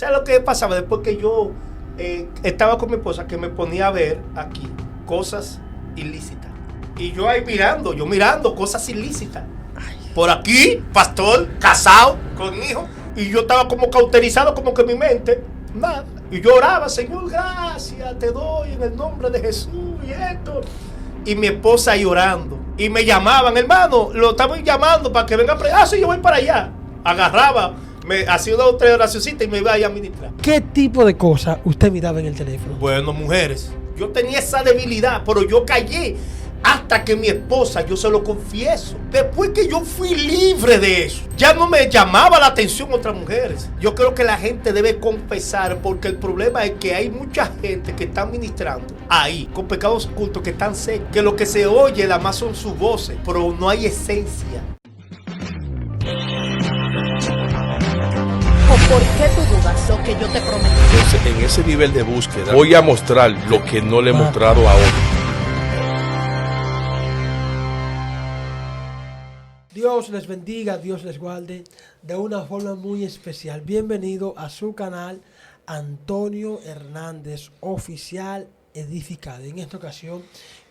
¿Sabes lo que pasaba? Después que yo estaba con mi esposa, que me ponía a ver aquí cosas ilícitas. Y yo ahí mirando cosas ilícitas. Por aquí, pastor, casado, con hijos. Y yo estaba como cauterizado, como que en mi mente, nada. Y yo oraba, Señor, gracias, te doy en el nombre de Jesús y esto. Y mi esposa llorando. Y me llamaban, hermano, lo estaban llamando para que venga a predicar. Ah, sí, yo voy para allá. Agarraba, me hacía 2 o 3 oracioncitas y me iba a administrar. ¿Qué tipo de cosas usted miraba en el teléfono? Bueno, mujeres, yo tenía esa debilidad, pero yo callé hasta que mi esposa, yo se lo confieso, después que yo fui libre de eso, ya no me llamaba la atención otras mujeres. Yo creo que la gente debe confesar, porque el problema es que hay mucha gente que está ministrando ahí con pecados ocultos que están secos, que lo que se oye nada más son sus voces, pero no hay esencia. ¿Por qué tú dudas lo que yo te prometí? Entonces, en ese nivel de búsqueda, voy a mostrar lo que no le he mostrado a otros. Dios les bendiga, Dios les guarde de una forma muy especial. Bienvenido a su canal Antonio Hernández Oficial Edificado. En esta ocasión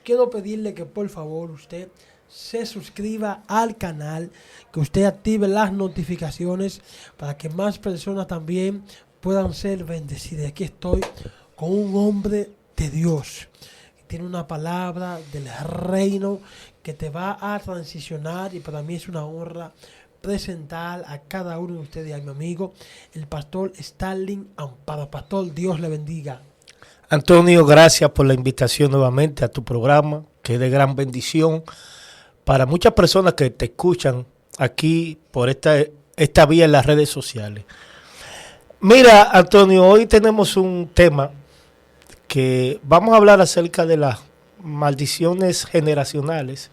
quiero pedirle que por favor usted se suscriba al canal, que usted active las notificaciones para que más personas también puedan ser bendecidas. Aquí estoy con un hombre de Dios que tiene una palabra del reino que te va a transicionar, y para mí es una honra presentar a cada uno de ustedes a mi amigo, el pastor Starling Amparo. Pastor, Dios le bendiga. Antonio, gracias por la invitación nuevamente a tu programa, que es de gran bendición para muchas personas que te escuchan aquí por esta vía en las redes sociales. Mira, Antonio, hoy tenemos un tema que vamos a hablar acerca de las maldiciones generacionales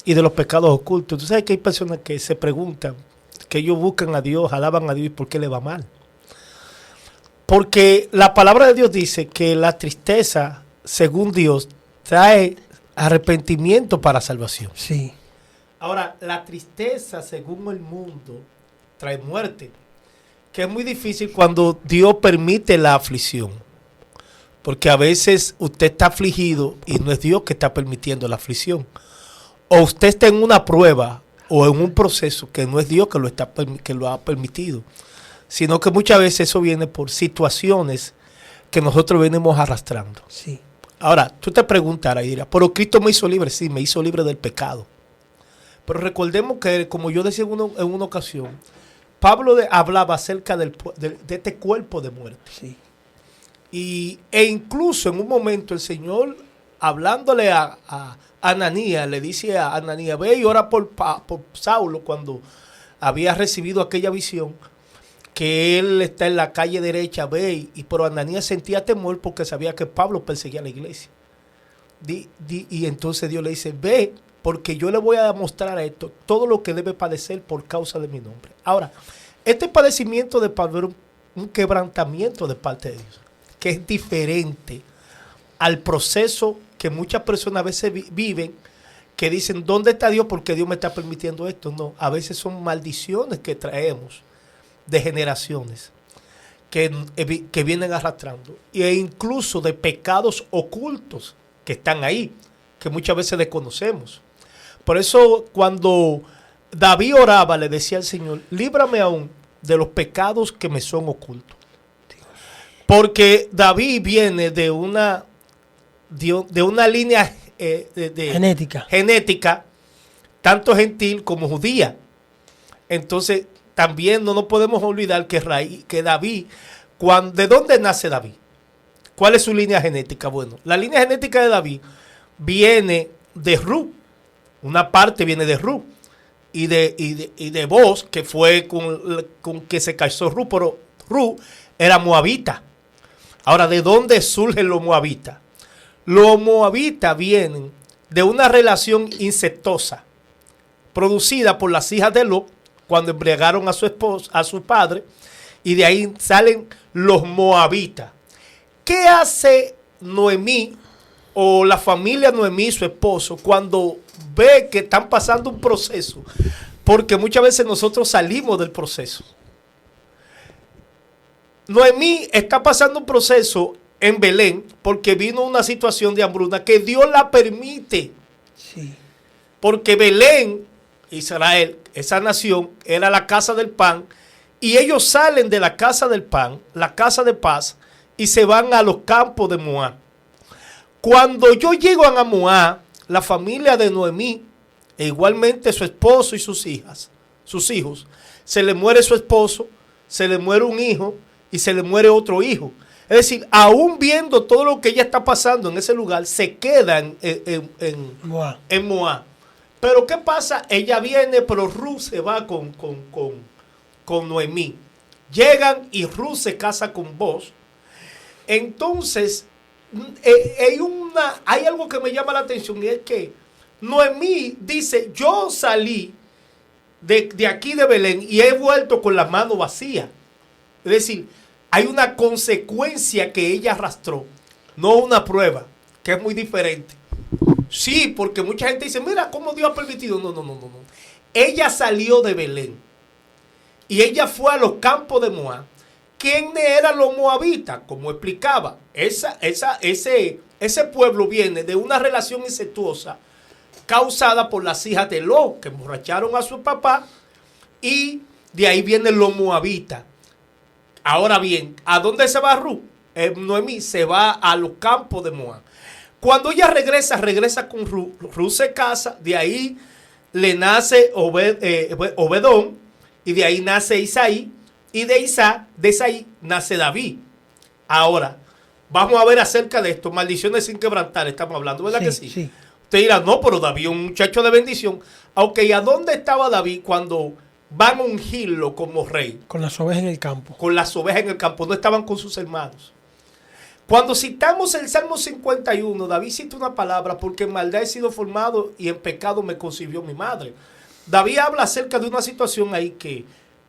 y de los pecados ocultos. Tú sabes que hay personas que se preguntan, que ellos buscan a Dios, alaban a Dios, y ¿por qué le va mal? Porque la palabra de Dios dice que la tristeza, según Dios, trae arrepentimiento para salvación. Sí. Ahora, la tristeza, según el mundo, trae muerte, que es muy difícil cuando Dios permite la aflicción. Porque a veces usted está afligido y no es Dios que está permitiendo la aflicción. O usted está en una prueba o en un proceso que no es Dios que lo ha permitido. Sino que muchas veces eso viene por situaciones que nosotros venimos arrastrando. Sí. Ahora, tú te preguntarás y dirás, ¿pero Cristo me hizo libre? Sí, me hizo libre del pecado. Pero recordemos que, como yo decía en una ocasión, Pablo hablaba acerca de este cuerpo de muerte. Sí. E incluso en un momento el Señor, hablándole a Ananías, le dice a Ananías, ve y ora por Saulo, cuando había recibido aquella visión, que él está en la calle derecha, ve, pero Ananías sentía temor porque sabía que Pablo perseguía a la iglesia. Y entonces Dios le dice, ve, porque yo le voy a mostrar esto, todo lo que debe padecer por causa de mi nombre. Ahora, este padecimiento de Pablo era un quebrantamiento de parte de Dios, que es diferente al proceso que muchas personas a veces viven, que dicen, ¿dónde está Dios? Porque Dios me está permitiendo esto. No, a veces son maldiciones que traemos de generaciones que vienen arrastrando, e incluso de pecados ocultos que están ahí, que muchas veces desconocemos. Por eso cuando David oraba, le decía al Señor, líbrame aún de los pecados que me son ocultos. Porque David viene de una línea genética, tanto gentil como judía. Entonces, también no nos podemos olvidar que David, ¿de dónde nace David? ¿Cuál es su línea genética? Bueno, la línea genética de David viene de Ru. Una parte viene de Ru y de Boz, que fue con que se casó Ru, pero Ru era moabita. Ahora, ¿de dónde surgen los moabitas? Los moabitas vienen de una relación incestuosa producida por las hijas de Lot cuando embriagaron a su esposo, a su padre, y de ahí salen los moabitas. ¿Qué hace Noemí o la familia Noemí, su esposo, cuando ve que están pasando un proceso? Porque muchas veces nosotros salimos del proceso. Noemí está pasando un proceso en Belén porque vino una situación de hambruna que Dios la permite. Sí. Porque Belén, Israel, esa nación, era la casa del pan. Y ellos salen de la casa del pan, la casa de paz, y se van a los campos de Moab. Cuando yo llego a Moab, la familia de Noemí, e igualmente su esposo y sus hijos, se le muere su esposo, se le muere un hijo y se le muere otro hijo. Es decir, aún viendo todo lo que ella está pasando en ese lugar, se quedan en Moab. Pero ¿qué pasa? Ella viene, pero Ruth se va con Noemí. Llegan y Ruth se casa con Boaz. Entonces, hay algo que me llama la atención y es que Noemí dice, yo salí de aquí de Belén y he vuelto con la mano vacía. Es decir, hay una consecuencia que ella arrastró, no una prueba, que es muy diferente. Sí, porque mucha gente dice, mira cómo Dios ha permitido. No. Ella salió de Belén y ella fue a los campos de Moab. ¿Quién eran los moabitas? Como explicaba, ese pueblo viene de una relación incestuosa causada por las hijas de Lot, que emborracharon a su papá, y de ahí vienen los moabitas. Ahora bien, ¿a dónde se va Ruth? Noemí se va a los campos de Moab. Cuando ella regresa con Ruth. Ruth se casa, de ahí le nace Obedón, y de ahí nace Isaí, y de Isaí nace David. Ahora, vamos a ver acerca de esto, maldiciones sin quebrantar, estamos hablando, ¿verdad que sí? Sí. Usted dirá, no, pero David es un muchacho de bendición. Ok, ¿a dónde estaba David cuando van a ungirlo como rey? Con las ovejas en el campo. Con las ovejas en el campo, no estaban con sus hermanos. Cuando citamos el Salmo 51, David cita una palabra, porque en maldad he sido formado y en pecado me concibió mi madre. David habla acerca de una situación ahí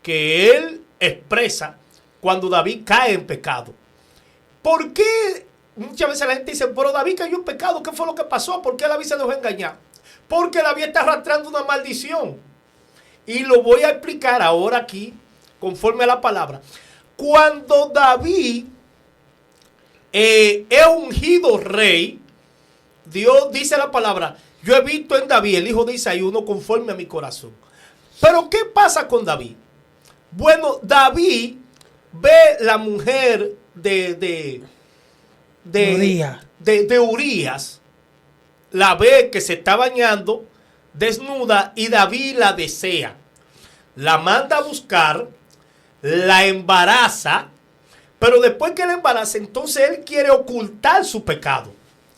que él expresa cuando David cae en pecado. ¿Por qué? Muchas veces la gente dice, pero David cayó en pecado, ¿qué fue lo que pasó? ¿Por qué David se dejó engañar? Porque David está arrastrando una maldición. Y lo voy a explicar ahora aquí, conforme a la palabra. Cuando David es ungido rey, Dios dice la palabra, yo he visto en David, el hijo de Isaí, uno conforme a mi corazón. Pero ¿qué pasa con David? Bueno, David ve la mujer de Urías, la ve que se está bañando desnuda y David la desea. La manda a buscar, la embaraza, pero después que la embaraza, entonces él quiere ocultar su pecado.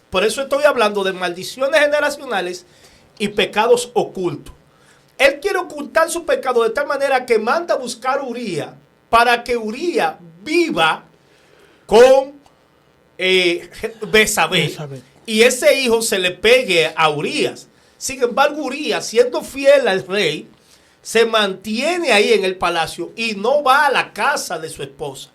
Por eso estoy hablando de maldiciones generacionales y pecados ocultos. Él quiere ocultar su pecado de tal manera que manda a buscar a Urías para que Urías viva con Betsabé. Y ese hijo se le pegue a Urías. Sin embargo, Urías, siendo fiel al rey, se mantiene ahí en el palacio y no va a la casa de su esposa.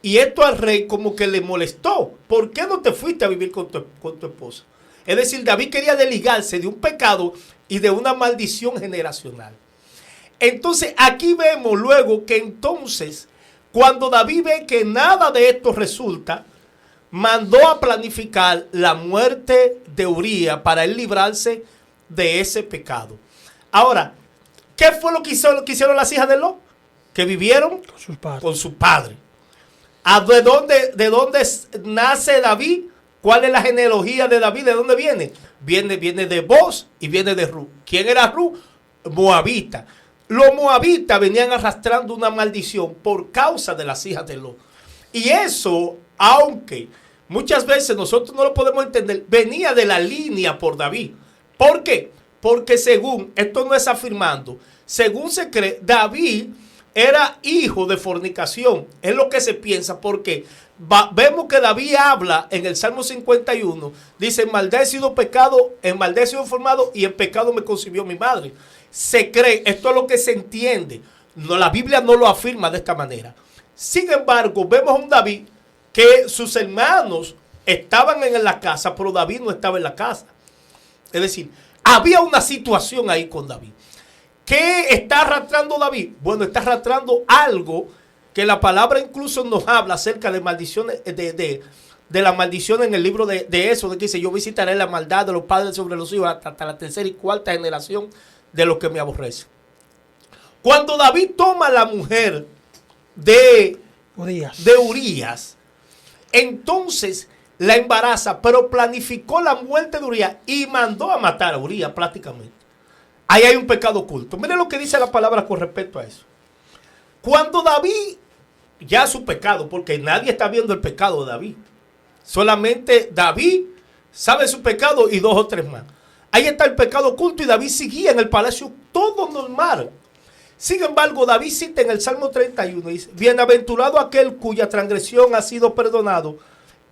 Y esto al rey como que le molestó. ¿Por qué no te fuiste a vivir con tu esposa? Es decir, David quería desligarse de un pecado y de una maldición generacional. Entonces, aquí vemos luego que entonces, cuando David ve que nada de esto resulta, mandó a planificar la muerte de Urías para él librarse de ese pecado. Ahora, ¿qué fue lo que hicieron las hijas de Lot? Que vivieron con su padre. ¿De dónde nace David? ¿Cuál es la genealogía de David? ¿De dónde viene? Viene de Boaz y viene de Ruth. ¿Quién era Ruth? Moabita. Los moabitas venían arrastrando una maldición por causa de las hijas de Lot. Y eso, aunque muchas veces nosotros no lo podemos entender, venía de la línea por David. ¿Por qué? Porque según, esto no es afirmando, según se cree, David era hijo de fornicación. Es lo que se piensa, porque vemos que David habla en el Salmo 51, dice, en maldad he sido pecado, en maldad he sido formado y en pecado me concibió mi madre. Se cree, esto es lo que se entiende. No, la Biblia no lo afirma de esta manera. Sin embargo, vemos a un David que sus hermanos estaban en la casa, pero David no estaba en la casa. Es decir, había una situación ahí con David. ¿Qué está arrastrando David? Bueno, está arrastrando algo que la palabra incluso nos habla acerca de maldiciones, de la maldición en el libro de eso, de que dice, yo visitaré la maldad de los padres sobre los hijos hasta la tercera y cuarta generación de los que me aborrecen. Cuando David toma la mujer de Urías, entonces la embaraza, pero planificó la muerte de Urías y mandó a matar a Urías prácticamente. Ahí hay un pecado oculto. Miren lo que dice la palabra con respecto a eso. Cuando David, ya su pecado, porque nadie está viendo el pecado de David. Solamente David sabe su pecado y 2 o 3 más. Ahí está el pecado oculto y David seguía en el palacio todo normal. Sin embargo, David cita en el Salmo 31, dice, bienaventurado aquel cuya transgresión ha sido perdonado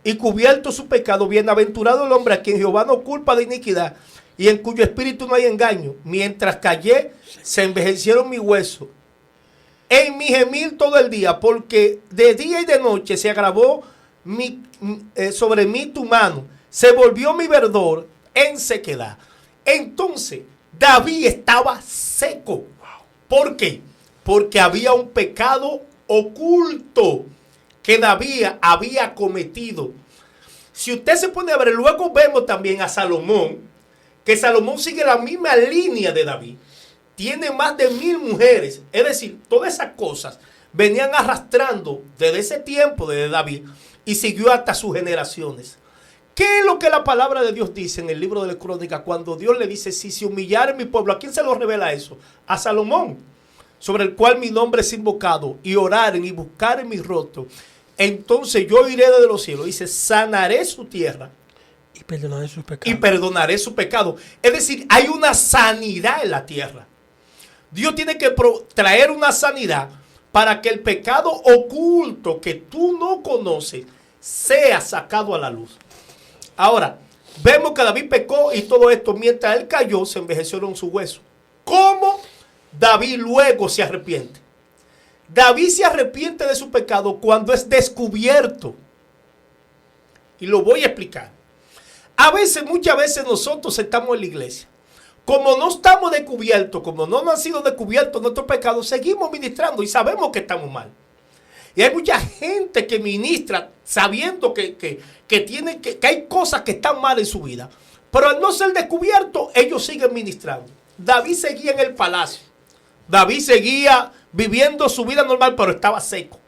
y cubierto su pecado, bienaventurado el hombre a quien Jehová no culpa de iniquidad y en cuyo espíritu no hay engaño. Mientras callé, se envejecieron mis huesos en mi gemir todo el día, porque de día y de noche se agravó sobre mí tu mano, se volvió mi verdor en sequedad. Entonces, David estaba seco. ¿Por qué? Porque había un pecado oculto que David había cometido. Si usted se pone a ver, luego vemos también a Salomón, que Salomón sigue la misma línea de David. Tiene más de 1000 mujeres. Es decir, todas esas cosas venían arrastrando desde ese tiempo de David y siguió hasta sus generaciones. ¿Qué es lo que la palabra de Dios dice en el libro de la Crónica cuando Dios le dice, si se humillare mi pueblo? ¿A quién se lo revela eso? A Salomón, sobre el cual mi nombre es invocado, y oraren y buscaren mi rostro. Entonces yo iré desde los cielos, dice, sanaré su tierra. Y perdonaré sus pecados. Y perdonaré su pecado. Es decir, hay una sanidad en la tierra. Dios tiene que traer una sanidad para que el pecado oculto que tú no conoces sea sacado a la luz. Ahora, vemos que David pecó y todo esto, mientras él cayó, se envejecieron sus huesos. ¿Cómo David luego se arrepiente? David se arrepiente de su pecado cuando es descubierto. Y lo voy a explicar. Muchas veces nosotros estamos en la iglesia. Como no estamos descubiertos, como no han sido descubiertos nuestros pecados, seguimos ministrando y sabemos que estamos mal. Y hay mucha gente que ministra sabiendo que hay cosas que están mal en su vida. Pero al no ser descubierto, ellos siguen ministrando. David seguía en el palacio. David seguía viviendo su vida normal, pero estaba seco.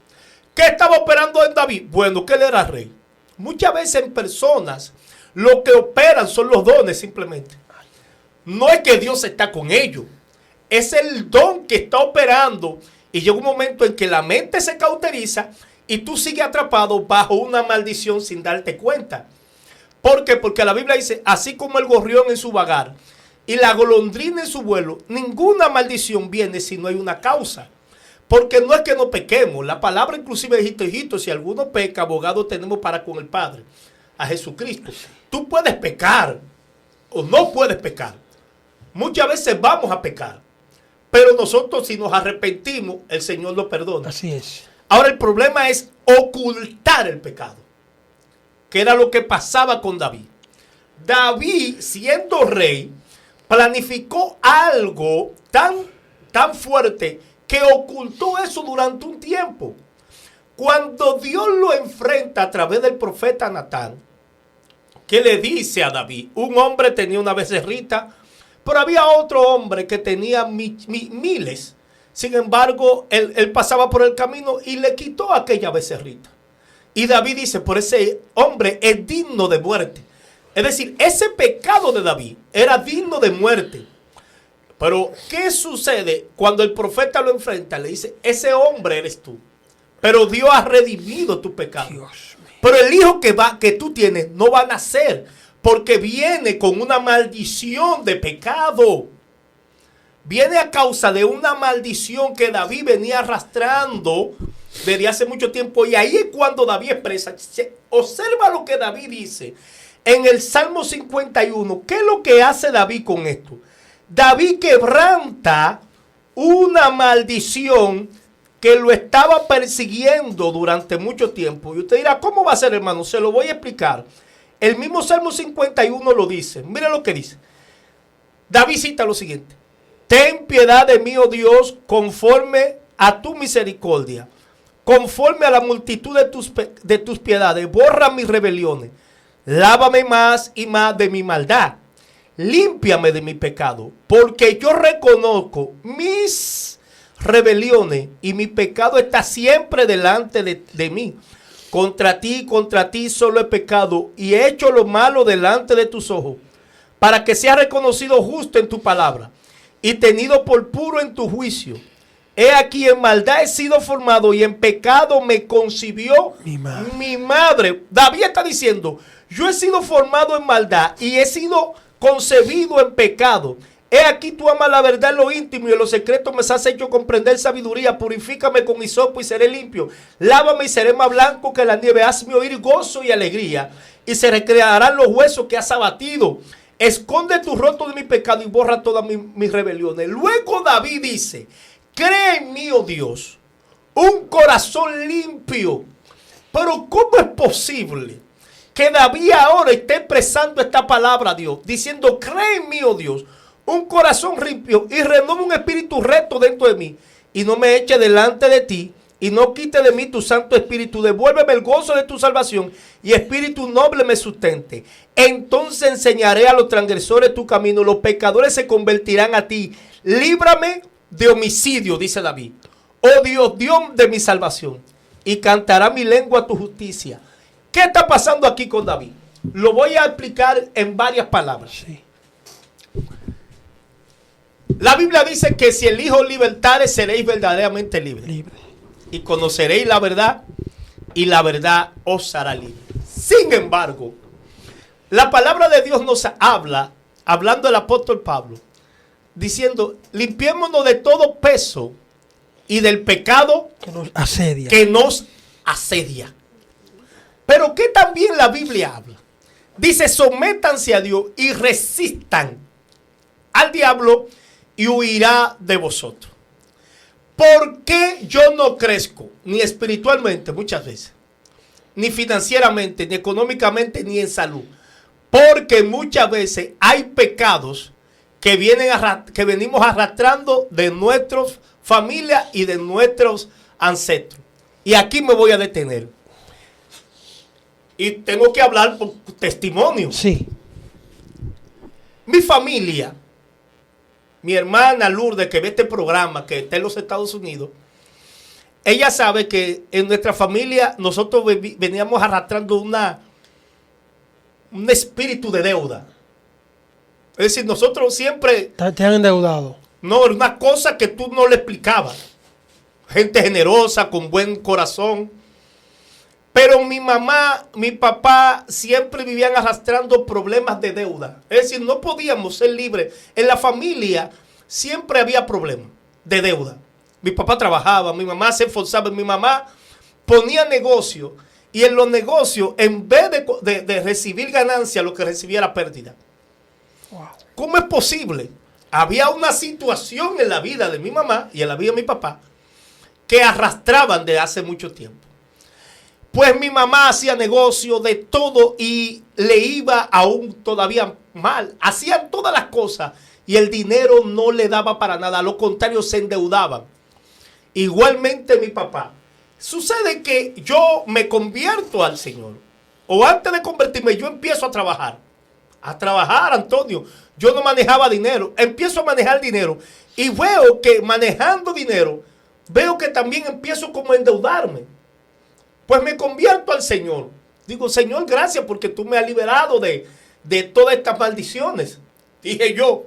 ¿Qué estaba operando en David? Bueno, que él era rey. Muchas veces en personas lo que operan son los dones simplemente. No es que Dios está con ellos. Es el don que está operando. Y llega un momento en que la mente se cauteriza y tú sigues atrapado bajo una maldición sin darte cuenta. ¿Por qué? Porque la Biblia dice, así como el gorrión en su vagar y la golondrina en su vuelo, ninguna maldición viene si no hay una causa. Porque no es que no pequemos. La palabra inclusive de hijito, si alguno peca, abogado tenemos para con el Padre, a Jesucristo. Tú puedes pecar o no puedes pecar. Muchas veces vamos a pecar. Pero nosotros, si nos arrepentimos, el Señor lo perdona. Así es. Ahora el problema es ocultar el pecado, que era lo que pasaba con David. David, siendo rey, planificó algo tan fuerte que ocultó eso durante un tiempo. Cuando Dios lo enfrenta a través del profeta Natán, que le dice a David, un hombre tenía una becerrita, pero había otro hombre que tenía miles. Sin embargo, él pasaba por el camino y le quitó aquella becerrita. Y David dice, por ese hombre es digno de muerte. Es decir, ese pecado de David era digno de muerte. Pero, ¿qué sucede cuando el profeta lo enfrenta? Le dice, ese hombre eres tú. Pero Dios ha redimido tu pecado. Pero el hijo que tú tienes no va a nacer, porque viene con una maldición de pecado. Viene a causa de una maldición que David venía arrastrando desde hace mucho tiempo. Y ahí es cuando David expresa. Observa lo que David dice en el Salmo 51. ¿Qué es lo que hace David con esto? David quebranta una maldición que lo estaba persiguiendo durante mucho tiempo. Y usted dirá, ¿cómo va a ser, hermano? Se lo voy a explicar. El mismo Salmo 51 lo dice. Mire lo que dice. David cita lo siguiente. Ten piedad de mí, oh Dios, conforme a tu misericordia. conforme a la multitud de tus piedades. Borra mis rebeliones. Lávame más y más de mi maldad. Límpiame de mi pecado, porque yo reconozco mis rebeliones y mi pecado está siempre delante de mí. Contra ti solo he pecado y he hecho lo malo delante de tus ojos, para que sea reconocido justo en tu palabra y tenido por puro en tu juicio. He aquí, en maldad he sido formado y en pecado me concibió mi madre. David está diciendo, yo he sido formado en maldad y he sido concebido en pecado. He aquí, tú amas la verdad en lo íntimo y en lo secreto me has hecho comprender sabiduría. Purifícame con hisopo y seré limpio. Lávame y seré más blanco que la nieve. Hazme oír gozo y alegría y se recrearán los huesos que has abatido. Esconde tu rostro de mi pecado y borra todas mis rebeliones. Luego David dice, cree en mí, oh Dios, un corazón limpio. Pero ¿cómo es posible que David ahora esté expresando esta palabra a Dios? Diciendo, cree en mí, oh Dios, un corazón limpio y renueva un espíritu recto dentro de mí. Y no me eche delante de ti y no quite de mí tu santo espíritu. Devuélveme el gozo de tu salvación y espíritu noble me sustente. Entonces enseñaré a los transgresores tu camino. Los pecadores se convertirán a ti. Líbrame de homicidio, dice David. Oh Dios, Dios de mi salvación. Y cantará mi lengua tu justicia. ¿Qué está pasando aquí con David? Lo voy a explicar en varias palabras. Sí. La Biblia dice que si el Hijo libertare, seréis verdaderamente libres. Libre. Y conoceréis la verdad, y la verdad os hará libre. Sin embargo, la palabra de Dios nos habla, hablando el apóstol Pablo, diciendo, limpiémonos de todo peso y del pecado que nos asedia. Pero que también la Biblia habla. Dice, sométanse a Dios y resistan al diablo y huirá de vosotros. ¿Por qué yo no crezco? Ni espiritualmente muchas veces, ni financieramente, ni económicamente, ni en salud. Porque muchas veces hay pecados que venimos arrastrando de nuestras familias y de nuestros ancestros. Y aquí me voy a detener. Y tengo que hablar por testimonio. Sí. Mi familia, mi hermana Lourdes, que ve este programa, que está en los Estados Unidos, ella sabe que en nuestra familia nosotros veníamos arrastrando un espíritu de deuda. Es decir, nosotros siempre... Te han endeudado. No, era una cosa que tú no le explicabas. Gente generosa, con buen corazón. Pero mi mamá, mi papá siempre vivían arrastrando problemas de deuda. Es decir, no podíamos ser libres. En la familia siempre había problemas de deuda. Mi papá trabajaba, mi mamá se esforzaba, mi mamá ponía negocio. Y en los negocios, en vez de recibir ganancia, lo que recibía era pérdida. Wow. ¿Cómo es posible? Había una situación en la vida de mi mamá y en la vida de mi papá que arrastraban de hace mucho tiempo. Pues mi mamá hacía negocio de todo y le iba aún todavía mal. Hacían todas las cosas y el dinero no le daba para nada. A lo contrario, se endeudaban. Igualmente mi papá. Sucede que yo me convierto al Señor. O antes de convertirme, yo empiezo a trabajar. A trabajar, Antonio. Yo no manejaba dinero. Empiezo a manejar dinero. Y veo que manejando dinero, veo que también empiezo como a endeudarme. Pues me convierto al Señor. Digo, Señor, gracias porque tú me has liberado de todas estas maldiciones. Dije yo,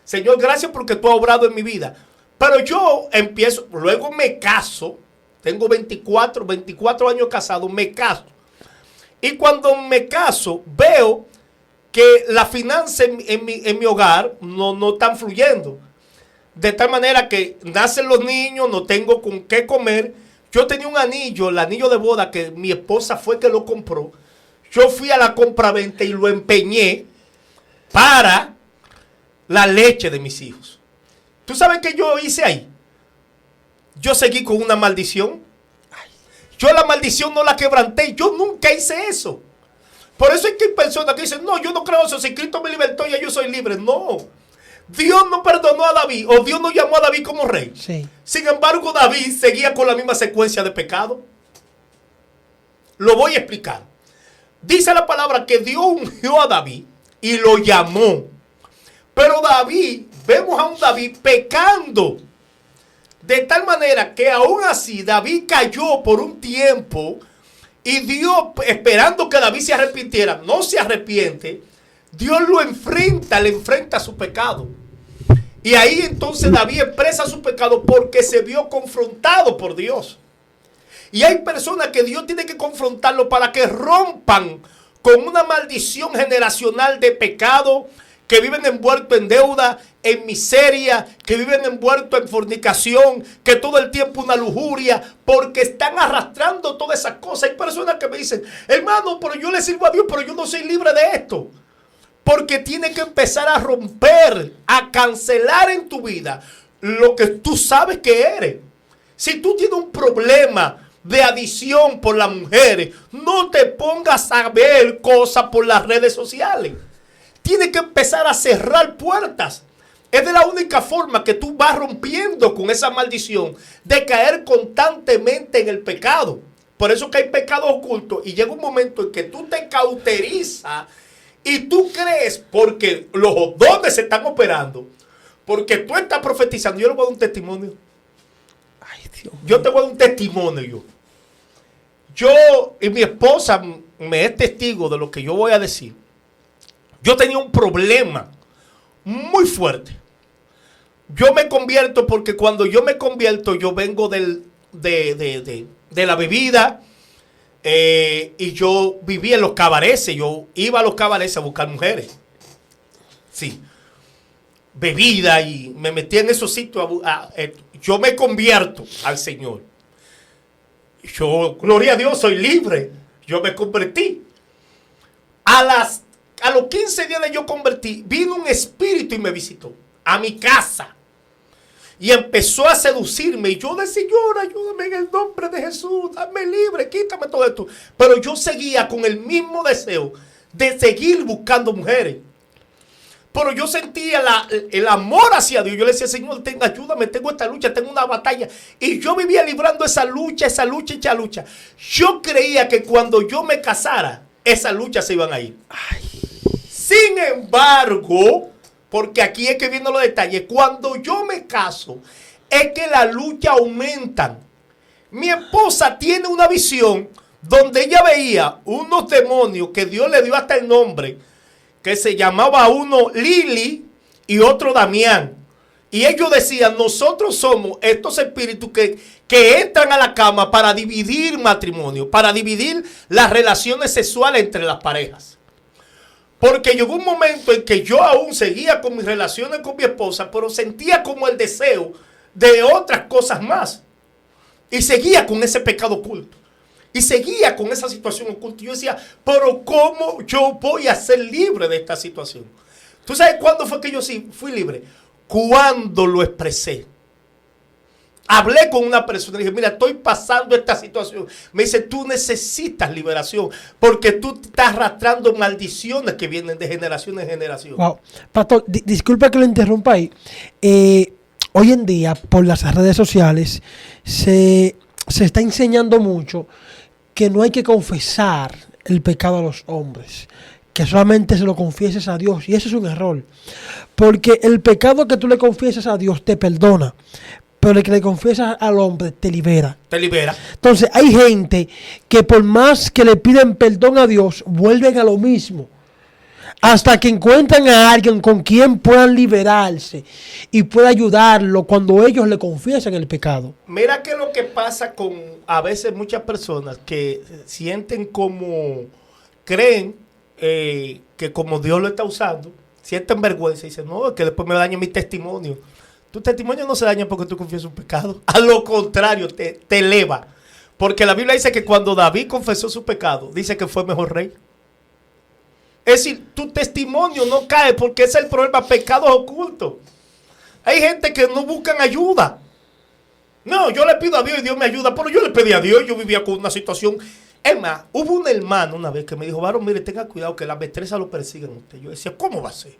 Señor, gracias porque tú has obrado en mi vida. Pero yo empiezo, luego me caso. Tengo 24 años casado, me caso. Y cuando me caso, veo que la finanza en mi hogar no están fluyendo. De tal manera que nacen los niños, no tengo con qué comer. Yo tenía un anillo, el anillo de boda que mi esposa fue que lo compró. Yo fui a la compraventa y lo empeñé para la leche de mis hijos. ¿Tú sabes qué yo hice ahí? Yo seguí con una maldición. Yo la maldición no la quebranté. Yo nunca hice eso. Por eso es que hay personas que dicen, no, yo no creo eso. Si Cristo me libertó, ya yo soy libre. No. Dios no perdonó a David, o Dios no llamó a David como rey. Sí. Sin embargo, David seguía con la misma secuencia de pecado. Lo voy a explicar. Dice la palabra que Dios ungió a David y lo llamó. Pero David, vemos a un David pecando. De tal manera que aún así David cayó por un tiempo y Dios, esperando que David se arrepintiera, no se arrepiente. Dios lo enfrenta, le enfrenta su pecado. Y ahí entonces David expresa su pecado porque se vio confrontado por Dios. Y hay personas que Dios tiene que confrontarlo para que rompan con una maldición generacional de pecado, que viven envueltos en deuda, en miseria, que viven envueltos en fornicación, que todo el tiempo una lujuria, porque están arrastrando todas esas cosas. Hay personas que me dicen, hermano, pero yo le sirvo a Dios, pero yo no soy libre de esto. Porque tiene que empezar a romper, a cancelar en tu vida lo que tú sabes que eres. Si tú tienes un problema de adicción por las mujeres, no te pongas a ver cosas por las redes sociales. Tienes que empezar a cerrar puertas. Es de la única forma que tú vas rompiendo con esa maldición de caer constantemente en el pecado. Por eso que hay pecados ocultos y llega un momento en que tú te cauterizas y tú crees, porque los dones se están operando, porque tú estás profetizando. Yo le voy a dar un testimonio. Ay, Dios mío. Yo te voy a dar un testimonio. Yo y mi esposa me es testigo de lo que yo voy a decir. Yo tenía un problema muy fuerte. Yo me convierto porque cuando yo me convierto, yo vengo de la bebida. Y yo vivía en los cabarets. Yo iba a los cabarets a buscar mujeres. Sí. Bebida y me metí en esos sitios. Yo me convierto al Señor. Yo, gloria a Dios, soy libre. Yo me convertí. A los 15 días de yo convertí, vino un espíritu y me visitó a mi casa. Y empezó a seducirme. Y yo decía, Señor, ayúdame en el nombre de Jesús. Dame libre, quítame todo esto. Pero yo seguía con el mismo deseo de seguir buscando mujeres. Pero yo sentía el amor hacia Dios. Yo le decía, Señor, ayúdame, tengo esta lucha, tengo una batalla. Y yo vivía librando esa lucha. Yo creía que cuando yo me casara, esas luchas se iban a ir. Sin embargo, porque aquí es que vienen los detalles, cuando yo me caso, es que la lucha aumentan. Mi esposa tiene una visión donde ella veía unos demonios que Dios le dio hasta el nombre, que se llamaba uno Lili y otro Damián. Y ellos decían, nosotros somos estos espíritus que entran a la cama para dividir matrimonio, para dividir las relaciones sexuales entre las parejas. Porque llegó un momento en que yo aún seguía con mis relaciones con mi esposa, pero sentía como el deseo de otras cosas más. Y seguía con ese pecado oculto. Y seguía con esa situación oculta. Y yo decía, pero ¿cómo yo voy a ser libre de esta situación? ¿Tú sabes cuándo fue que yo sí fui libre? Cuando lo expresé. Hablé con una persona y dije, mira, estoy pasando esta situación. Me dice, tú necesitas liberación porque tú estás arrastrando maldiciones que vienen de generación en generación. Wow. Pastor, disculpa que lo interrumpa ahí. Hoy en día, por las redes sociales, se está enseñando mucho que no hay que confesar el pecado a los hombres, que solamente se lo confieses a Dios. Y eso es un error. Porque el pecado que tú le confiesas a Dios te perdona, pero el que le confiesas al hombre te libera. Te libera. Entonces hay gente que por más que le piden perdón a Dios, vuelven a lo mismo. Hasta que encuentran a alguien con quien puedan liberarse y pueda ayudarlo cuando ellos le confiesan el pecado. Mira que lo que pasa con a veces muchas personas que sienten como, creen que como Dios lo está usando, sienten vergüenza y dicen, no, es que después me daña mi testimonio. Tu testimonio no se daña porque tú confiesas un pecado. A lo contrario, te eleva. Porque la Biblia dice que cuando David confesó su pecado, dice que fue mejor rey. Es decir, tu testimonio no cae porque ese es el problema, pecados ocultos. Hay gente que no buscan ayuda. No, yo le pido a Dios y Dios me ayuda, pero yo le pedí a Dios, yo vivía con una situación. Es más, hubo un hermano una vez que me dijo, varón, mire, tenga cuidado que las destrezas lo persiguen a usted. Yo decía, ¿cómo va a ser?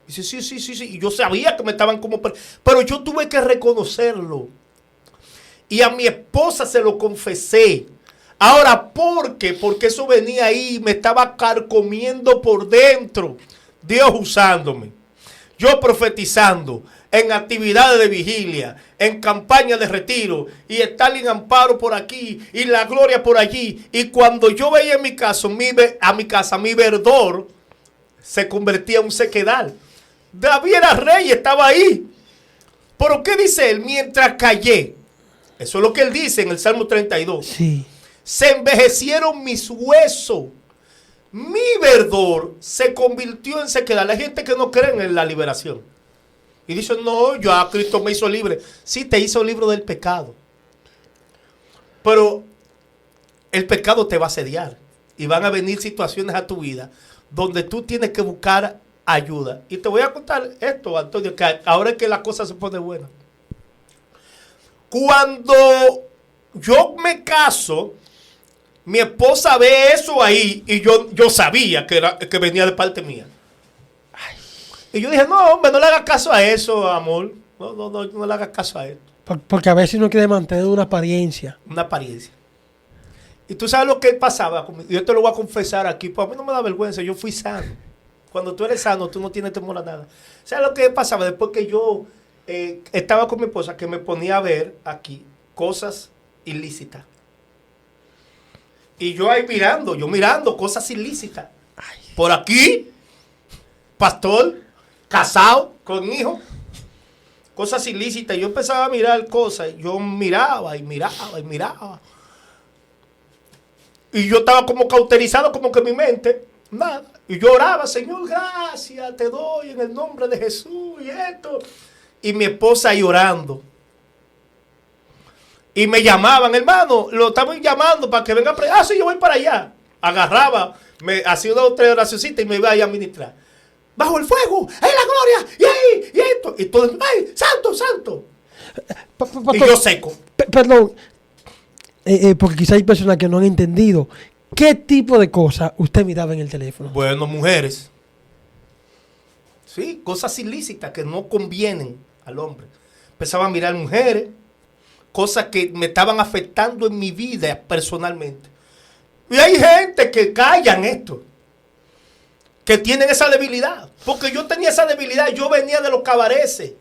Dice, sí, sí, sí, sí. Y yo sabía que me estaban como... Pero yo tuve que reconocerlo. Y a mi esposa se lo confesé. Ahora, ¿por qué? Porque eso venía ahí, me estaba carcomiendo por dentro. Dios usándome. Yo profetizando en actividades de vigilia, en campaña de retiro, y estar en amparo por aquí, y la gloria por allí. Y cuando yo veía en mi casa, mi verdor se convertía en un sequedal. David era rey, estaba ahí. Pero ¿qué dice él? Mientras callé. Eso es lo que él dice en el Salmo 32. Sí. Se envejecieron mis huesos. Mi verdor se convirtió en sequedad. Hay gente que no cree en la liberación. Y dice, no, ya Cristo me hizo libre. Sí, te hizo libre del pecado. Pero el pecado te va a asediar. Y van a venir situaciones a tu vida donde tú tienes que buscar ayuda. Y te voy a contar esto, Antonio, que ahora es que la cosa se pone buena. Cuando yo me caso, mi esposa ve eso ahí y yo sabía que venía de parte mía. Ay. Y yo dije, no, hombre, no le hagas caso a eso, amor. No le hagas caso a esto. Porque a veces uno quiere mantener una apariencia. Una apariencia. Y tú sabes lo que pasaba. Yo te lo voy a confesar aquí, pues a mí no me da vergüenza, yo fui sano. Cuando tú eres sano, tú no tienes temor a nada. ¿Sabes lo que pasaba? Después que yo estaba con mi esposa, que me ponía a ver aquí cosas ilícitas. Y yo ahí mirando cosas ilícitas. Ay. Por aquí, pastor, casado, con hijo, cosas ilícitas. Yo empezaba a mirar cosas, yo miraba. Y yo estaba como cauterizado, como que mi mente, nada. Y yo oraba, Señor, gracias, te doy en el nombre de Jesús y esto. Y mi esposa ahí orando. Y me llamaban, hermano, lo estaban llamando para que venga a predicar. Ah, sí, yo voy para allá. Agarraba, me hacía 2 o 3 oracioncitas y me iba a ministrar. Bajo el fuego, ¡ay, la gloria! ¡Y ahí! ¡Y esto! Y todo, ¡ay, santo, santo! Y yo seco. Perdón, porque quizá hay personas que no han entendido. ¿Qué tipo de cosas usted miraba en el teléfono? Bueno, mujeres. Sí, cosas ilícitas que no convienen al hombre. Empezaba a mirar mujeres, cosas que me estaban afectando en mi vida personalmente. Y hay gente que callan esto, que tienen esa debilidad. Porque yo tenía esa debilidad, yo venía de los cabareces.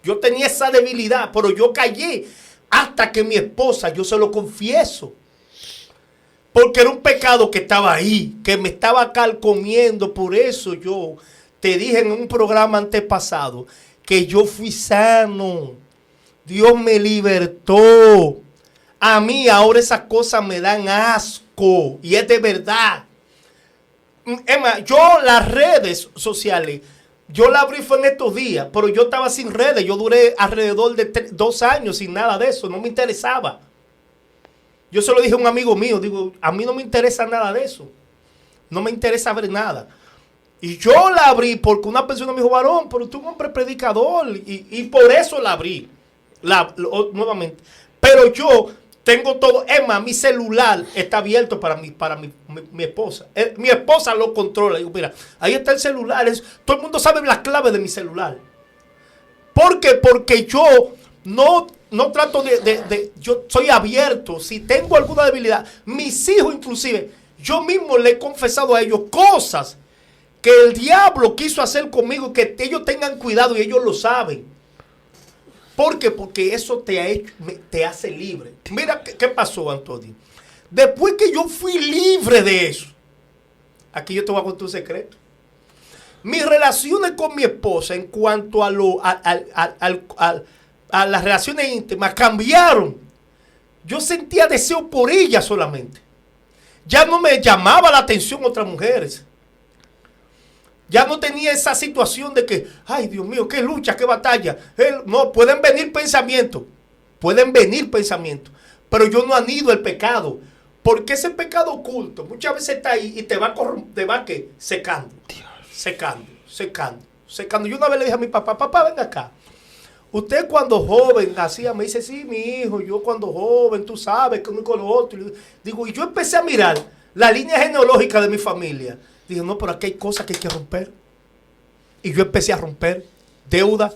Yo tenía esa debilidad, pero yo callé hasta que mi esposa, yo se lo confieso. Porque era un pecado que estaba ahí, que me estaba carcomiendo. Por eso yo te dije en un programa antepasado que yo fui sano. Dios me libertó. A mí ahora esas cosas me dan asco. Y es de verdad. Emma, yo las redes sociales, yo las abrí fue en estos días, pero yo estaba sin redes. Yo duré alrededor de 2 años sin nada de eso. No me interesaba. Yo se lo dije a un amigo mío. Digo, a mí no me interesa nada de eso. No me interesa ver nada. Y yo la abrí porque una persona me dijo, varón, pero tú eres un hombre predicador. Y por eso la abrí. Nuevamente. Pero yo tengo todo. Es más, mi celular está abierto para mi esposa. Mi esposa lo controla. Digo, mira, ahí está el celular. Todo el mundo sabe las claves de mi celular. ¿Por qué? Porque yo no trato yo soy abierto. Si tengo alguna debilidad, mis hijos inclusive, yo mismo le he confesado a ellos cosas que el diablo quiso hacer conmigo, que ellos tengan cuidado y ellos lo saben. ¿Por qué? Porque eso te hace libre. Mira qué pasó, Antonio. Después que yo fui libre de eso, aquí yo te voy a contar un secreto. Mis relaciones con mi esposa en cuanto a las relaciones íntimas cambiaron. Yo sentía deseo por ella solamente. Ya no me llamaba la atención otras mujeres. Ya no tenía esa situación de que, ay Dios mío, qué lucha, qué batalla. No, pueden venir pensamientos. Pero yo no anido el pecado. Porque ese pecado oculto muchas veces está ahí y te va ¿qué? Secando. Secando. Yo una vez le dije a mi papá, venga acá. Usted cuando joven nacía, me dice, sí, mi hijo, yo cuando joven, tú sabes, que uno con lo otro. Digo, y yo empecé a mirar la línea genealógica de mi familia. Digo, no, pero aquí hay cosas que hay que romper. Y yo empecé a romper deudas,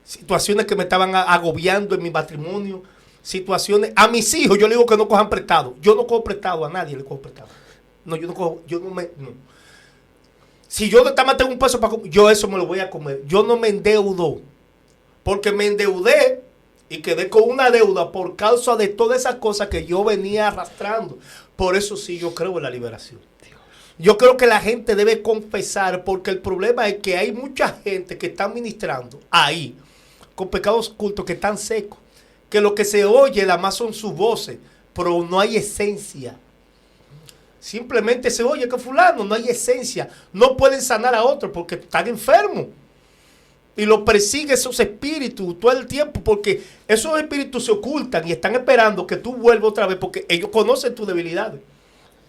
situaciones que me estaban agobiando en mi matrimonio, situaciones. A mis hijos yo le digo que no cojan prestado. Yo no cojo prestado, a nadie le cojo prestado. No, yo no cojo, no. Si yo de tengo un peso para comer, yo eso me lo voy a comer. Yo no me endeudo, porque me endeudé y quedé con una deuda por causa de todas esas cosas que yo venía arrastrando. Por eso sí yo creo en la liberación. Yo creo que la gente debe confesar, porque el problema es que hay mucha gente que está ministrando ahí con pecados ocultos que están secos, que lo que se oye nada más son sus voces, pero no hay esencia. Simplemente se oye que fulano, no hay esencia. No pueden sanar a otros porque están enfermos. Y lo persigue esos espíritus todo el tiempo, porque esos espíritus se ocultan y están esperando que tú vuelvas otra vez, porque ellos conocen tus debilidades.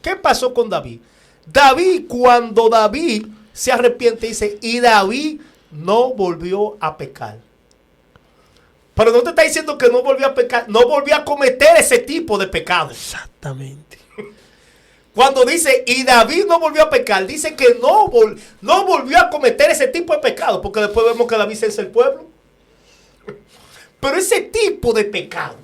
¿Qué pasó con David? Cuando David se arrepiente, dice, y David no volvió a pecar. Pero no te está diciendo que no volvió a pecar, no volvió a cometer ese tipo de pecado. Exactamente. Cuando dice, y David no volvió a pecar, dice que no volvió a cometer ese tipo de pecado, porque después vemos que David censa el pueblo. Pero ese tipo de pecado,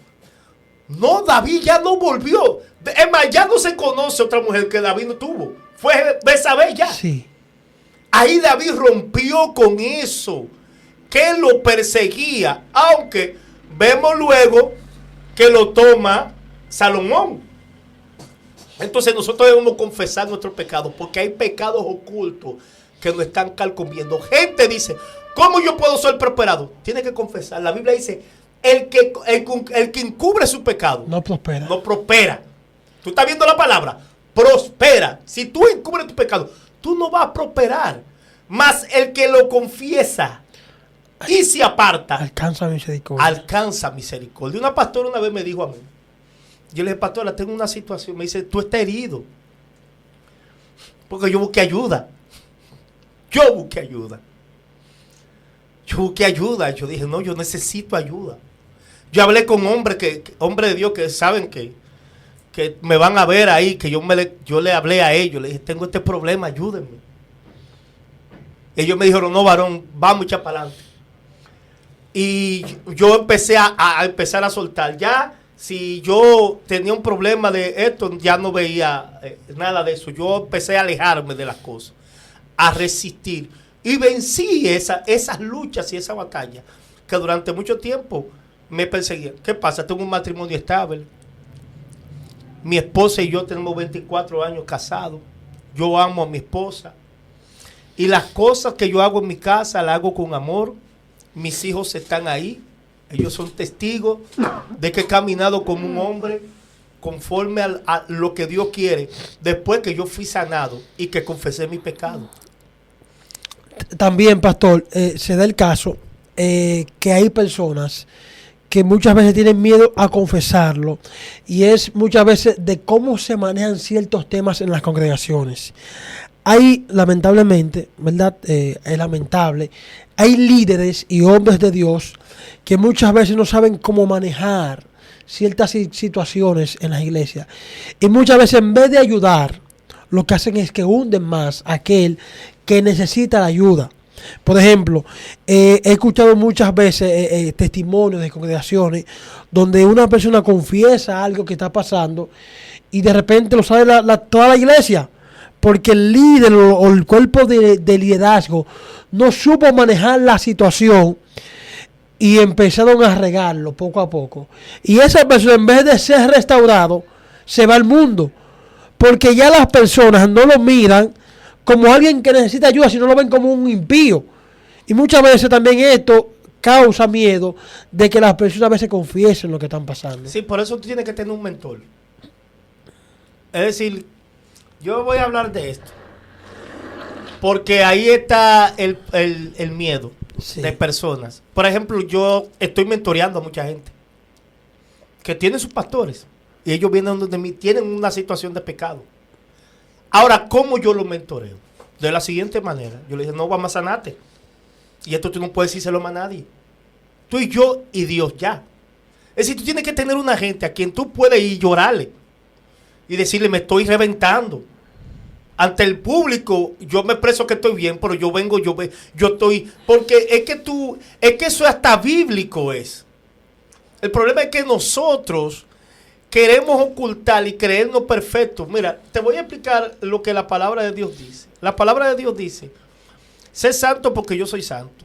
no, David ya no volvió. Es más, ya no se conoce otra mujer que David no tuvo. Fue Betsabé ya. Sí. Ahí David rompió con eso, que lo perseguía, aunque vemos luego que lo toma Salomón. Entonces nosotros debemos confesar nuestros pecados, porque hay pecados ocultos que nos están carcomiendo. Gente dice, ¿cómo yo puedo ser prosperado? Tiene que confesar. La Biblia dice, el que encubre su pecado no prospera. No prospera. Tú estás viendo la palabra, prospera. Si tú encubres tu pecado, tú no vas a prosperar. Mas el que lo confiesa y se aparta, alcanza misericordia. Alcanza misericordia. Una pastora una vez me dijo a mí, yo le dije, pastora, tengo una situación. Me dice, tú estás herido. Porque yo busqué ayuda. Yo busqué ayuda. Yo dije, no, yo necesito ayuda. Yo hablé con hombres de Dios que saben que me van a ver ahí, que yo le hablé a ellos. Le dije, tengo este problema, ayúdenme. Ellos me dijeron, no, varón, vamos a echar para adelante. Y yo empecé a empezar a soltar. Ya, si yo tenía un problema de esto, ya no veía nada de eso. Yo empecé a alejarme de las cosas, a resistir. Y vencí esas luchas y esa batalla que durante mucho tiempo me perseguían. ¿Qué pasa? Tengo un matrimonio estable. Mi esposa y yo tenemos 24 años casados. Yo amo a mi esposa. Y las cosas que yo hago en mi casa las hago con amor. Mis hijos están ahí. Ellos son testigos de que he caminado como un hombre conforme a lo que Dios quiere, después que yo fui sanado y que confesé mi pecado. También, pastor, se da el caso que hay personas que muchas veces tienen miedo a confesarlo, y es muchas veces de cómo se manejan ciertos temas en las congregaciones. Hay, lamentablemente, ¿verdad? Es lamentable, hay líderes y hombres de Dios que muchas veces no saben cómo manejar ciertas situaciones en las iglesias, y muchas veces en vez de ayudar, lo que hacen es que hunden más a aquel que necesita la ayuda. Por ejemplo, he escuchado muchas veces testimonios de congregaciones donde una persona confiesa algo que está pasando y de repente lo sabe toda la iglesia, porque el líder o el cuerpo de liderazgo no supo manejar la situación y empezaron a regarlo poco a poco. Y esa persona, en vez de ser restaurado, se va al mundo, porque ya las personas no lo miran como alguien que necesita ayuda, sino lo ven como un impío. Y muchas veces también esto causa miedo de que las personas a veces confiesen lo que están pasando. Sí, por eso tú tienes que tener un mentor. Es decir, yo voy a hablar de esto, porque ahí está el miedo, sí, de personas. Por ejemplo, yo estoy mentoreando a mucha gente que tiene sus pastores y ellos vienen donde mí, tienen una situación de pecado. Ahora, ¿cómo yo lo mentoreo? De la siguiente manera. Yo le dije, no, vamos a sanarte. Y esto tú no puedes decírselo a nadie. Tú y yo y Dios ya. Es decir, tú tienes que tener una gente a quien tú puedes ir y llorarle y decirle, me estoy reventando. ante el público, yo me expreso que estoy bien, pero yo estoy, porque es que eso hasta bíblico es. El problema es que nosotros queremos ocultar y creernos perfectos. Mira, te voy a explicar lo que la palabra de Dios dice. La palabra de Dios dice, sé santo porque yo soy santo.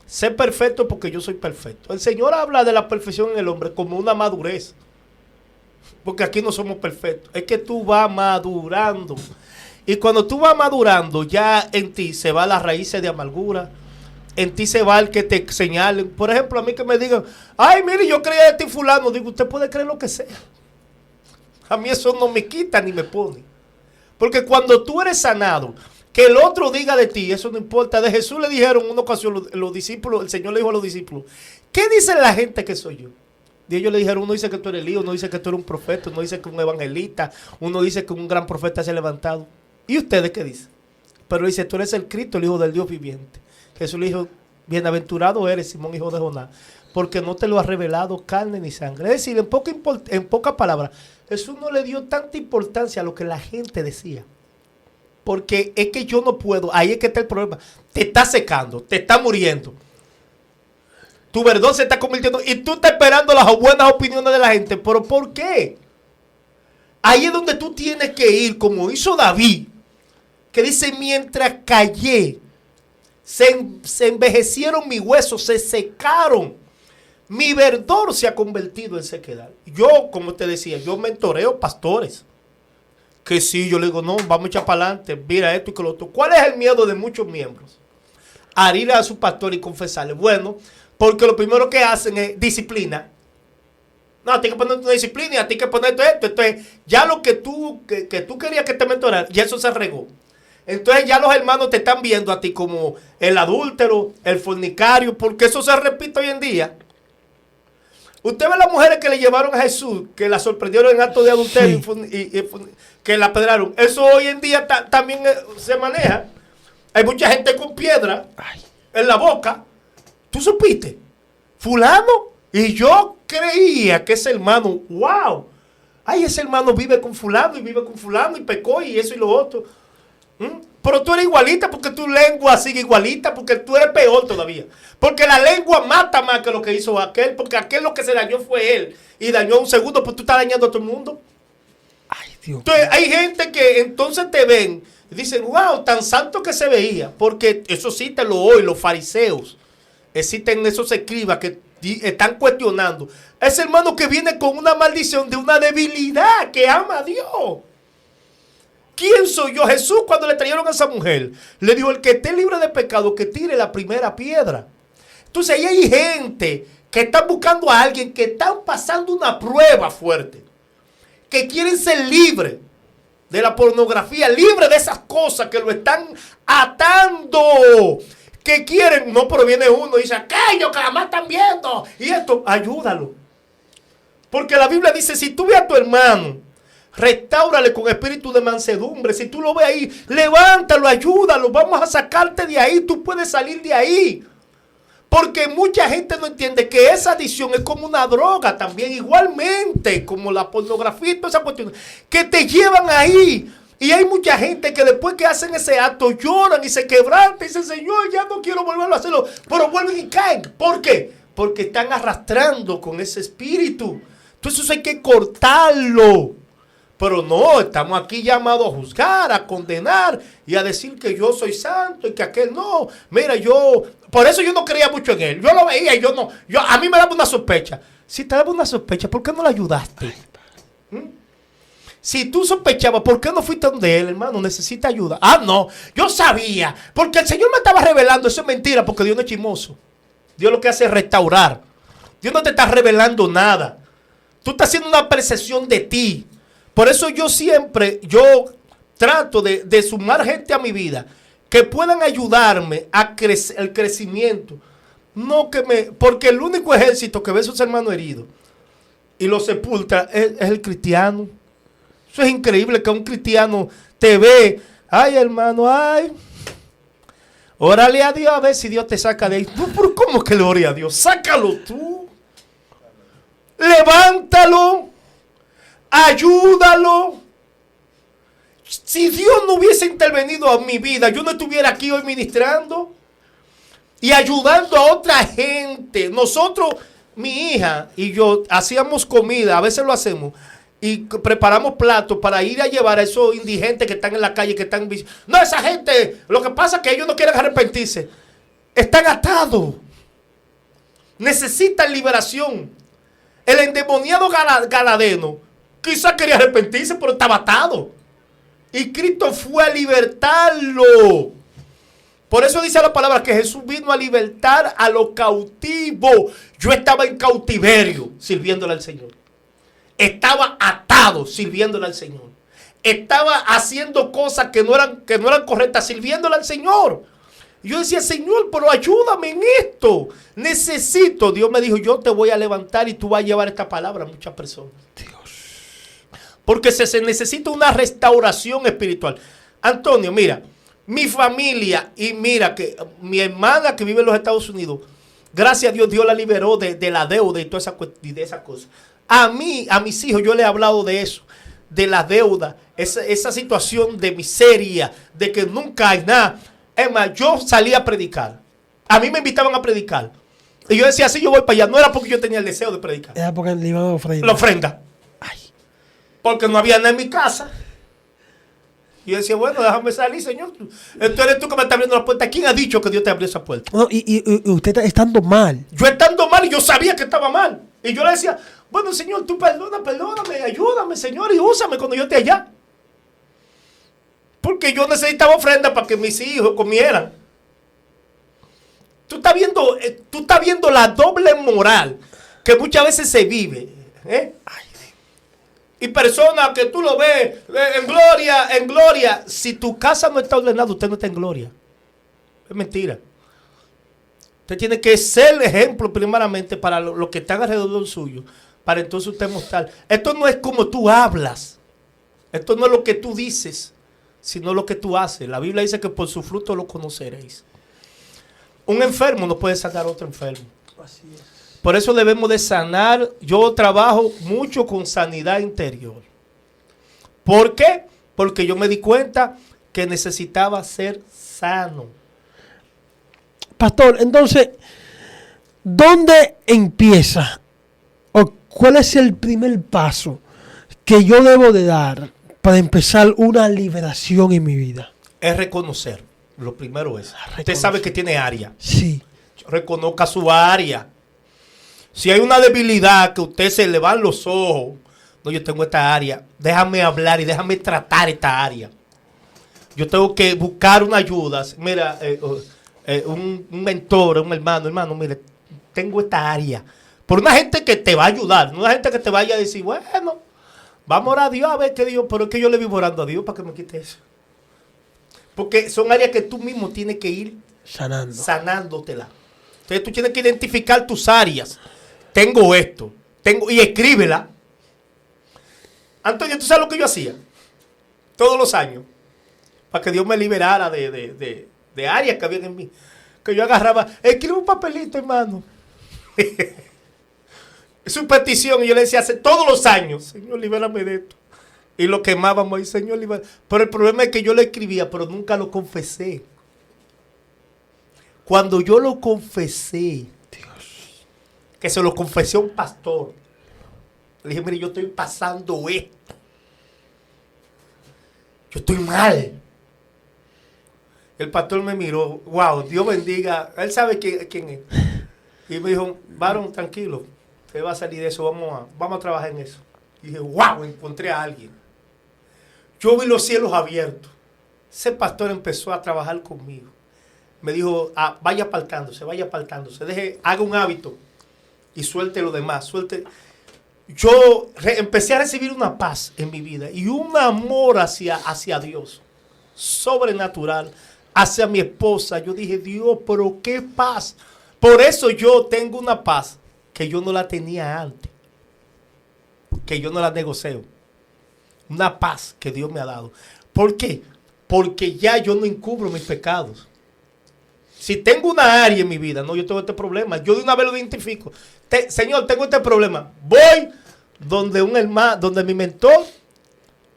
Sé perfecto porque yo soy perfecto. El Señor habla de la perfección en el hombre como una madurez. Porque aquí no somos perfectos. Es que tú vas madurando. Y cuando tú vas madurando, ya en ti se va las raíces de amargura. En ti se va el que te señalen. Por ejemplo, a mí que me digan, ay, mire, yo creía de ti fulano. Digo, usted puede creer lo que sea. A mí eso no me quita ni me pone. Porque cuando tú eres sanado, que el otro diga de ti, eso no importa. De Jesús le dijeron en una ocasión los discípulos, el Señor le dijo a los discípulos, ¿qué dice la gente que soy yo? Y ellos le dijeron, uno dice que tú eres Elías, uno dice que tú eres un profeta, uno dice que un evangelista, uno dice que un gran profeta se ha levantado. ¿Y ustedes qué dicen? Pero dice, tú eres el Cristo, el Hijo del Dios viviente. Jesús le dijo, bienaventurado eres, Simón, hijo de Jonás, porque no te lo ha revelado carne ni sangre. Es decir, en pocas palabras, Jesús no le dio tanta importancia a lo que la gente decía. Porque es que yo no puedo, ahí es que está el problema. Te está secando, te está muriendo. Tu verdad se está convirtiendo y tú estás esperando las buenas opiniones de la gente. ¿Pero por qué? Ahí es donde tú tienes que ir, como hizo David, que dice, mientras callé, se envejecieron mis huesos, se secaron. Mi verdor se ha convertido en sequedad. Yo, como te decía, yo mentoreo pastores. Que sí, yo le digo, no, vamos a echar para adelante, mira esto y que lo otro. ¿Cuál es el miedo de muchos miembros? A ir a su pastor y confesarle. Bueno, porque lo primero que hacen es disciplina. No, tienes que poner una disciplina y a ti que poner esto. Entonces, ya lo que tú querías que te mentorara, ya eso se regó. Entonces ya los hermanos te están viendo a ti como el adúltero, el fornicario, porque eso se repite hoy en día. Usted ve a las mujeres que le llevaron a Jesús, que la sorprendieron en acto de adulterio, sí, y que la apedrearon. Eso hoy en día también se maneja. Hay mucha gente con piedra en la boca. ¿Tú supiste? Fulano. Y yo creía que ese hermano, wow. Ay, ese hermano vive con fulano y pecó y eso y lo otro. Pero tú eres igualita porque tu lengua sigue igualita, porque tú eres peor todavía. Porque la lengua mata más que lo que hizo aquel, porque aquel lo que se dañó fue él. Y dañó a un segundo, pues tú estás dañando a todo el mundo. Ay, Dios. Entonces hay gente que entonces te ven y dicen, wow, tan santo que se veía. Porque eso sí te lo hoy, los fariseos. Existen esos escribas que están cuestionando. Ese hermano que viene con una maldición de una debilidad, que ama a Dios. ¿Quién soy yo? Jesús, cuando le trajeron a esa mujer, le dijo, el que esté libre de pecado, que tire la primera piedra. Entonces ahí hay gente que están buscando a alguien, que están pasando una prueba fuerte, que quieren ser libres de la pornografía, libres de esas cosas que lo están atando, que quieren, no, pero viene uno y dice, aquello que la más están viendo, y esto, ayúdalo. Porque la Biblia dice, si tú ves a tu hermano, restáurale con espíritu de mansedumbre. Si tú lo ves ahí, levántalo, ayúdalo. Vamos a sacarte de ahí. Tú puedes salir de ahí. Porque mucha gente no entiende que esa adicción es como una droga también. Igualmente como la pornografía y todas esas cuestiones que te llevan ahí. Y hay mucha gente que después que hacen ese acto lloran y se quebrantan y dicen, Señor, ya no quiero volverlo a hacerlo. Pero vuelven y caen. ¿Por qué? Porque están arrastrando con ese espíritu. Entonces eso hay que cortarlo. Pero no, estamos aquí llamados a juzgar, a condenar y a decir que yo soy santo y que aquel no. Mira, por eso yo no creía mucho en él. Yo lo veía y a mí me daba una sospecha. Si te daba una sospecha, ¿por qué no le ayudaste? Si tú sospechabas, ¿por qué no fuiste donde él, hermano? Necesita ayuda. Ah, no, yo sabía, porque el Señor me estaba revelando. Eso es mentira, porque Dios no es chismoso. Dios lo que hace es restaurar. Dios no te está revelando nada. Tú estás haciendo una percepción de ti. Por eso yo trato de sumar gente a mi vida que puedan ayudarme a el crecimiento. No porque el único ejército que ve a sus hermanos heridos y los sepulta es el cristiano. Eso es increíble que un cristiano te ve, ay hermano, ay, órale a Dios a ver si Dios te saca de ahí. ¿Pero cómo que le ore a Dios? Sácalo tú. Levántalo. Ayúdalo. Si Dios no hubiese intervenido en mi vida, yo no estuviera aquí hoy ministrando y ayudando a otra gente. Nosotros, mi hija y yo, hacíamos comida, a veces lo hacemos, y preparamos platos para ir a llevar a esos indigentes que están en la calle, que están... No, esa gente, lo que pasa es que ellos no quieren arrepentirse. Están atados. Necesitan liberación. El endemoniado Galadeno quizás quería arrepentirse, pero estaba atado. Y Cristo fue a libertarlo. Por eso dice la palabra que Jesús vino a libertar a los cautivos. Yo estaba en cautiverio sirviéndole al Señor. Estaba atado sirviéndole al Señor. Estaba haciendo cosas que no eran correctas sirviéndole al Señor. Y yo decía, Señor, pero ayúdame en esto. Necesito. Dios me dijo, yo te voy a levantar y tú vas a llevar esta palabra a muchas personas. Porque se necesita una restauración espiritual. Antonio, mira, mi familia y mira que mi hermana que vive en los Estados Unidos, gracias a Dios, Dios la liberó de la deuda y toda esa cosa. A mí, a mis hijos, yo les he hablado de eso, de la deuda, esa situación de miseria, de que nunca hay nada. Es más, yo salía a predicar. A mí me invitaban a predicar. Y yo decía, sí, yo voy para allá. No era porque yo tenía el deseo de predicar. Era porque le iban a ofrenda. La ofrenda. Porque no había nada en mi casa. Y yo decía, bueno, déjame salir, Señor. Entonces eres tú que me estás abriendo la puerta. ¿Quién ha dicho que Dios te abrió esa puerta? No, y usted está estando mal. Yo estando mal y yo sabía que estaba mal. Y yo le decía, bueno, Señor, tú perdóname, ayúdame, Señor, y úsame cuando yo esté allá. Porque yo necesitaba ofrenda para que mis hijos comieran. Tú estás viendo la doble moral que muchas veces se vive. Y personas que tú lo ves en gloria. Si tu casa no está ordenada, usted no está en gloria. Es mentira. Usted tiene que ser ejemplo primeramente para los que están alrededor suyo. Para entonces usted mostrar. Esto no es como tú hablas. Esto no es lo que tú dices, sino lo que tú haces. La Biblia dice que por su fruto lo conoceréis. Un enfermo no puede sanar a otro enfermo. Así es. Por eso debemos de sanar. Yo trabajo mucho con sanidad interior. ¿Por qué? Porque yo me di cuenta que necesitaba ser sano. Pastor, entonces, ¿dónde empieza? ¿O cuál es el primer paso que yo debo de dar para empezar una liberación en mi vida? Es reconocer. Lo primero es. Reconocer. Usted sabe que tiene área. Sí. Reconozca su área. Si hay una debilidad que usted se le van los ojos, no, yo tengo esta área, déjame hablar y déjame tratar esta área. Yo tengo que buscar una ayuda. Mira, un mentor, un hermano, mire, tengo esta área. Por una gente que te va a ayudar, no una gente que te vaya a decir, bueno, vamos a orar a Dios a ver qué Dios, pero es que yo le vivo orando a Dios para que me quite eso. Porque son áreas que tú mismo tienes que ir sanándotela. Entonces tú tienes que identificar tus áreas. Tengo esto, y escríbela. Antonio, ¿tú sabes lo que yo hacía? Todos los años, para que Dios me liberara de áreas que había en mí. Que yo agarraba, escribe un papelito, hermano. Es su petición, y yo le decía hace todos los años, Señor, libérame de esto. Y lo quemábamos ahí, Señor, libérame. Pero el problema es que yo lo escribía, pero nunca lo confesé. Cuando yo lo confesé, que se lo confesé a un pastor, le dije, mire, yo estoy pasando esto. Yo estoy mal. El pastor me miró, wow, Dios bendiga. Él sabe quién es. Y me dijo, varón, tranquilo, usted va a salir de eso, vamos a trabajar en eso. Y dije, wow, encontré a alguien. Yo vi los cielos abiertos. Ese pastor empezó a trabajar conmigo. Me dijo, vaya apartándose, haga un hábito y suelte lo demás, Yo empecé a recibir una paz en mi vida y un amor hacia Dios, sobrenatural, hacia mi esposa. Yo dije, Dios, pero qué paz. Por eso yo tengo una paz que yo no la tenía antes, que yo no la negocio. Una paz que Dios me ha dado. ¿Por qué? Porque ya yo no encubro mis pecados. Si tengo una área en mi vida, no, yo tengo este problema, yo de una vez lo identifico. Señor, tengo este problema. Voy donde un hermano, donde mi mentor,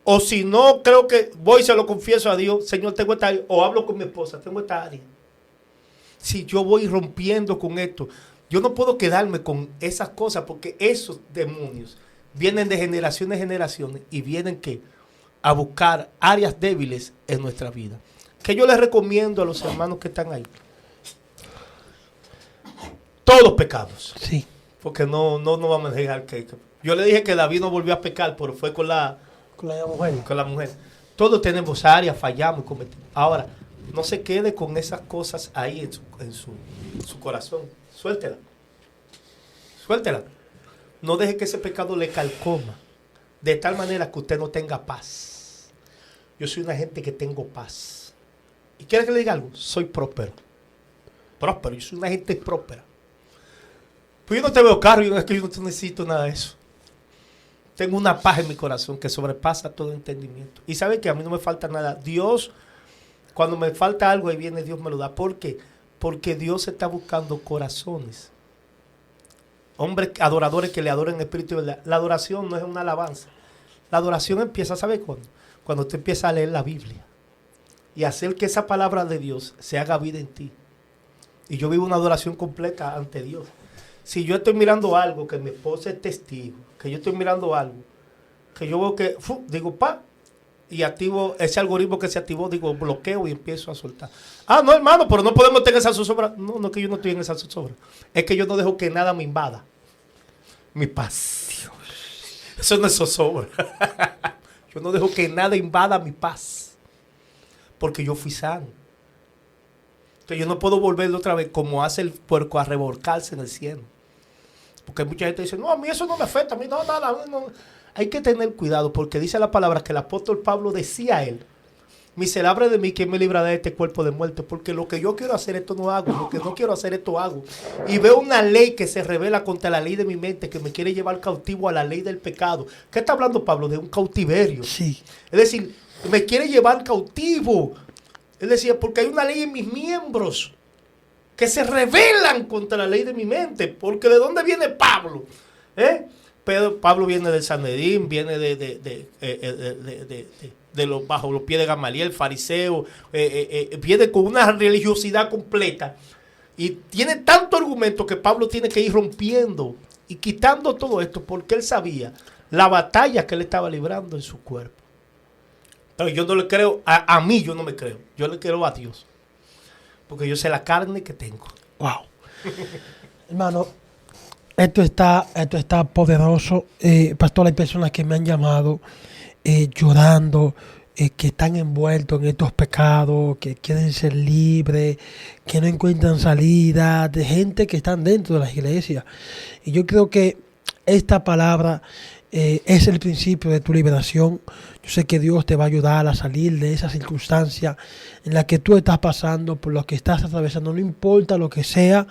O si no, creo que voy y se lo confieso a Dios, Señor, tengo esta área. O hablo con mi esposa, tengo esta área. Si yo voy rompiendo con esto, yo no puedo quedarme con esas cosas porque esos demonios vienen de generaciones en generaciones y vienen ¿qué? A buscar áreas débiles en nuestra vida. Que yo les recomiendo a los hermanos que están ahí. Todos pecados. Sí. Porque no vamos a dejar que... Yo le dije que David no volvió a pecar, pero fue con la mujer. Con la mujer. Todos tenemos áreas, fallamos y cometimos. Ahora, no se quede con esas cosas ahí en su corazón. Suéltela. Suéltela. No deje que ese pecado le calcoma. De tal manera que usted no tenga paz. Yo soy una gente que tengo paz. ¿Y quiere que le diga algo? Soy próspero. Próspero. Yo soy una gente próspera. Pues yo no te veo caro. Es que yo no necesito nada de eso. Tengo una paz en mi corazón que sobrepasa todo entendimiento. Y sabe que a mí no me falta nada. Dios, cuando me falta algo, ahí viene Dios me lo da. ¿Por qué? Porque Dios está buscando corazones. Hombres adoradores que le adoren en espíritu y verdad. La adoración no es una alabanza. La adoración empieza, ¿sabe cuándo? Cuando usted empieza a leer la Biblia. Y hacer que esa palabra de Dios se haga vida en ti. Y yo vivo una adoración completa ante Dios. Si yo estoy mirando algo, que mi esposa es testigo, que yo estoy mirando algo, que yo veo que, digo, y activo ese algoritmo que se activó, digo, bloqueo y empiezo a soltar. Ah, no, hermano, pero no podemos tener esa zozobra. No, no es que yo no estoy en esa zozobra. Es que yo no dejo que nada me invada. Mi paz. Dios. Eso no es zozobra. Yo no dejo que nada invada mi paz. Porque yo fui sano. Entonces yo no puedo volver otra vez como hace el puerco a revolcarse en el cielo. Porque mucha gente dice, no, a mí eso no me afecta, a mí no, nada. No. Hay que tener cuidado porque dice la palabra que el apóstol Pablo decía a él, miserable de mí, ¿quién me librará de este cuerpo de muerte? Porque lo que yo quiero hacer esto no hago, lo que no quiero hacer esto hago. Y veo una ley que se revela contra la ley de mi mente, que me quiere llevar cautivo a la ley del pecado. ¿Qué está hablando Pablo? De un cautiverio. Sí. Es decir, me quiere llevar cautivo. Él decía, porque hay una ley en mis miembros que se rebelan contra la ley de mi mente. Porque ¿de dónde viene Pablo? Pablo viene del Sanedrín, viene de los bajo los pies de Gamaliel, fariseo, viene con una religiosidad completa. Y tiene tanto argumento que Pablo tiene que ir rompiendo y quitando todo esto porque él sabía la batalla que él estaba librando en su cuerpo. Pero yo no le creo, a mí yo no me creo, yo le creo a Dios. Porque yo sé la carne que tengo. Wow. Hermano, esto está poderoso. Pastor, hay personas que me han llamado llorando, que están envueltos en estos pecados, que quieren ser libres, que no encuentran salida, de gente que están dentro de las iglesias. Y yo creo que esta palabra es el principio de tu liberación. Yo sé que Dios te va a ayudar a salir de esa circunstancia en la que tú estás pasando, por lo que estás atravesando. No importa lo que sea,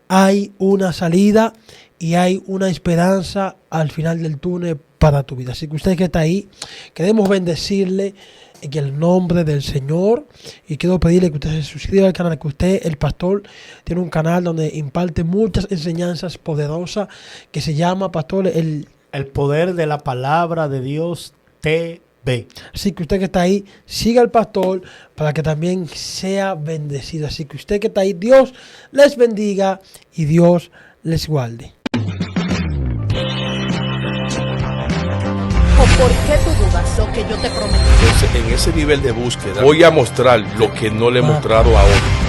hay una salida y hay una esperanza al final del túnel para tu vida. Así que usted que está ahí, queremos bendecirle en el nombre del Señor y quiero pedirle que usted se suscriba al canal, que usted, el pastor, tiene un canal donde imparte muchas enseñanzas poderosas que se llama, pastor, el poder de la palabra de Dios TV. Así que usted que está ahí, siga al pastor para que también sea bendecido. Así que usted que está ahí, Dios les bendiga y Dios les guarde. ¿Por qué tú dudas lo que yo te prometí? Entonces, en ese nivel de búsqueda, voy a mostrar lo que no le he mostrado a otros.